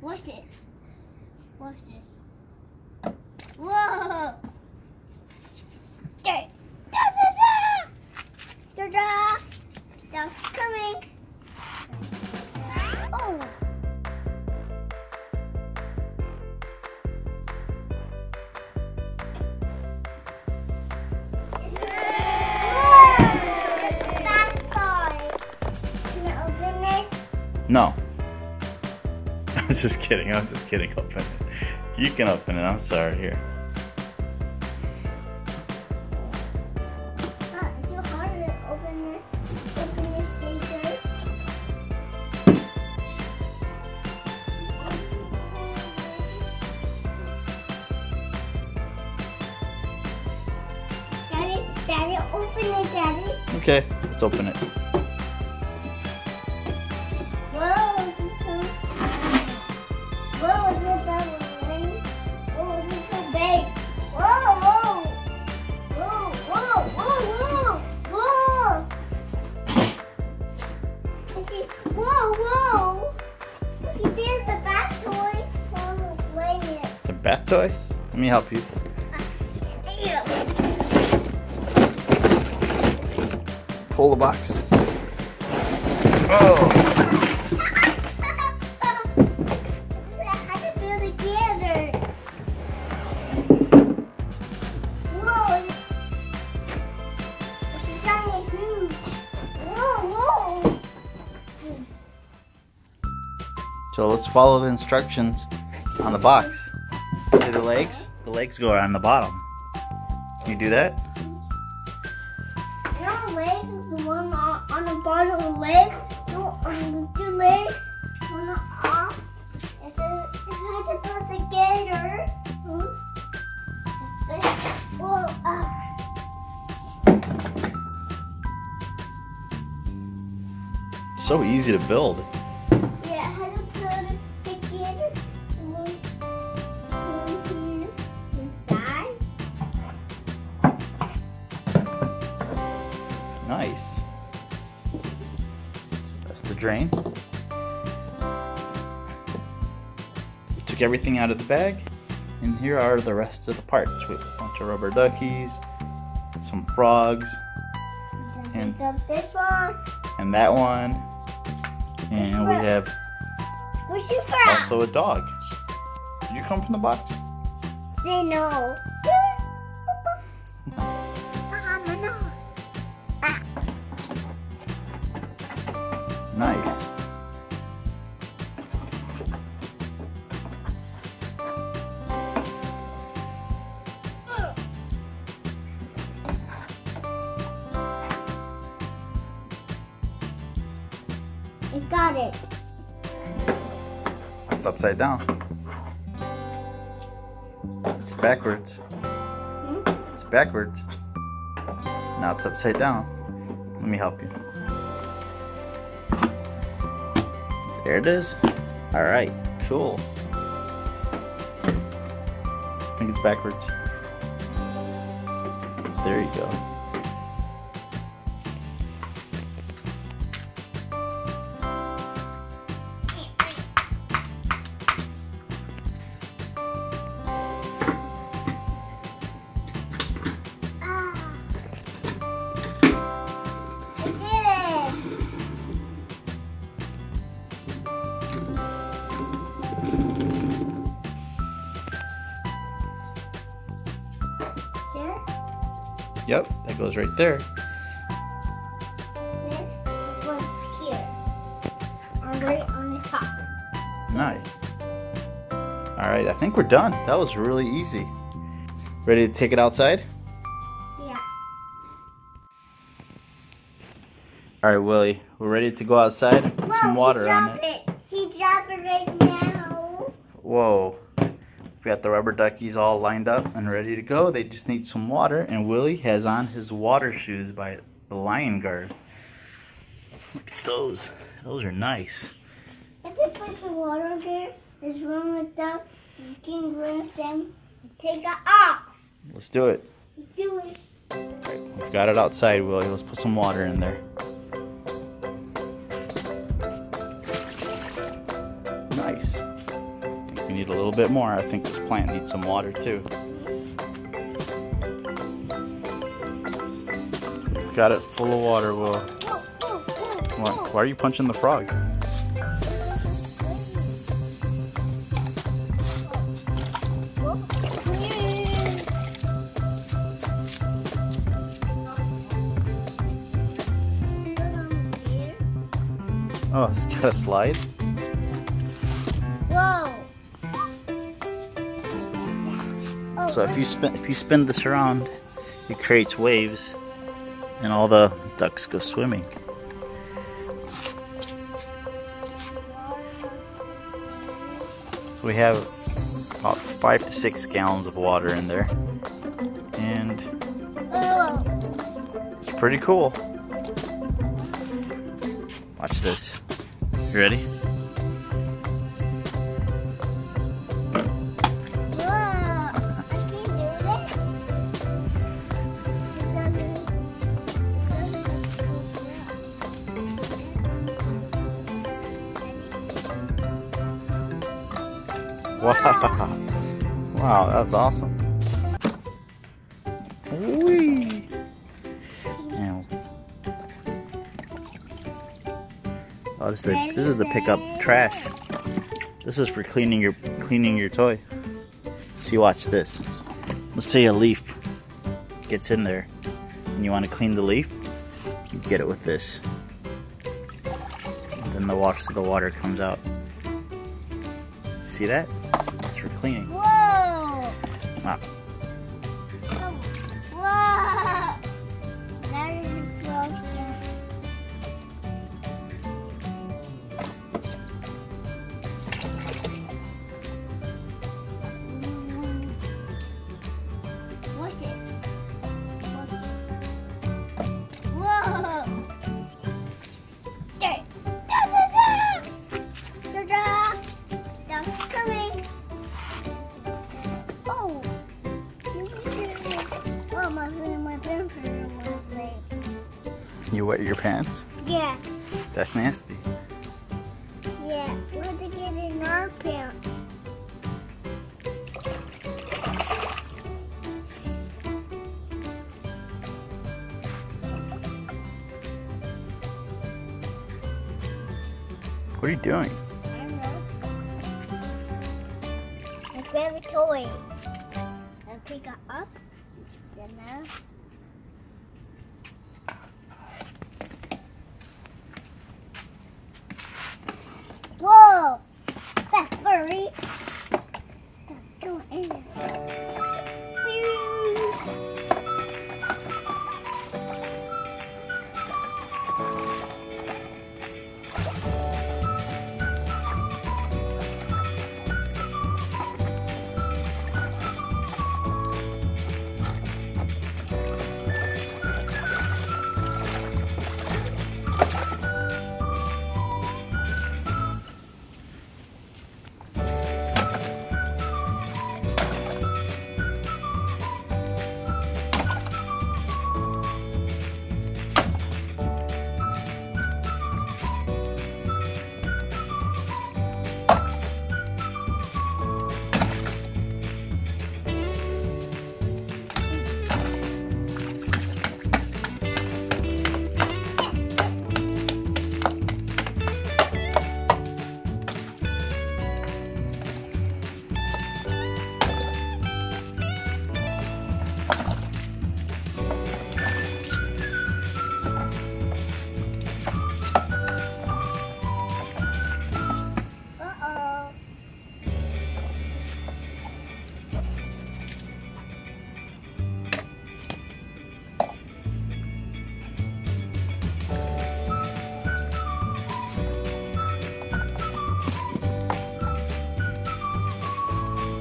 What's this? What's this? Whoa! Da da da da! Duck's coming. Oh! No. I'm just kidding. Open it. You can open it. I'm sorry. Here. It's so hard to open this paper. Daddy, open it, Daddy. Okay, let's open it. Bath toy? Let me help you. Pull the box. Oh! I had to build it together. Whoa! It's giant huge. Whoa! So let's follow the instructions on the box. See the legs? The legs go on the bottom. Can you do that? No legs, the one on the bottom of the leg, no, on the two legs, one off. It says if I had to put together. Whoa, So easy to build. yeah, I had to put it together. Nice. That's the drain. We took everything out of the bag, and here are the rest of the parts. We have a bunch of rubber duckies, some frogs, and this one, and that one, and we have also a dog. Did you come from the box? Say no. Nice. I got it. It's upside down. It's backwards. It's backwards. Now it's upside down. Let me help you. There it is. Alright, cool. I think it's backwards. There you go. Yep, that goes right there. This one here. Right on the top. Nice. Alright, I think we're done. That was really easy. Ready to take it outside? Yeah. Alright, Willie, we're ready to go outside. Put some water on it. He dropped it right now. Whoa. We got the rubber duckies all lined up and ready to go. They just need some water, and Willie has on his water shoes by the Lion Guard. Look at those. Those are nice. If you put some water there, there's room with them. You can rinse them and take it off. Let's do it. Let's do it. Alright, we've got it outside, Willie. Let's put some water in there. Nice. You need a little bit more. I think this plant needs some water too. Got it full of water, Will. What? Why are you punching the frog? Oh, it's got a slide? Whoa! So if you spin this around, it creates waves and all the ducks go swimming. So we have about 5 to 6 gallons of water in there. And it's pretty cool. Watch this. You ready? Wow. Wow, that's awesome. Whee! Now, oh, this is the pick up trash. This is for cleaning your toy. So you watch this. Let's say a leaf gets in there and you want to clean the leaf. You get it with this. And then the water comes out. See that? It's for cleaning. Whoa! Wow. Whoa! Now you're closer. What's this? Whoa! There. Da-da-da! Duck's coming. Oh! Oh, my pants are wet. You wet your pants? Yeah. That's nasty. Yeah. We're to get in our pants. What are you doing? I don't know. I grab a toy. And pick it up. Then now. Whoa! That's furry. Go in there.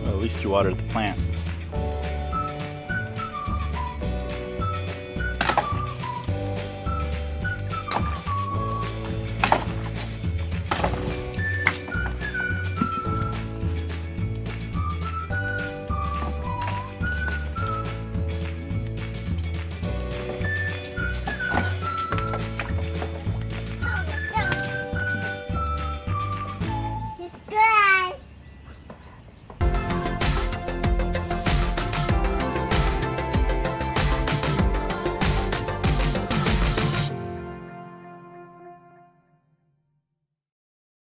Well, at least you watered the plant.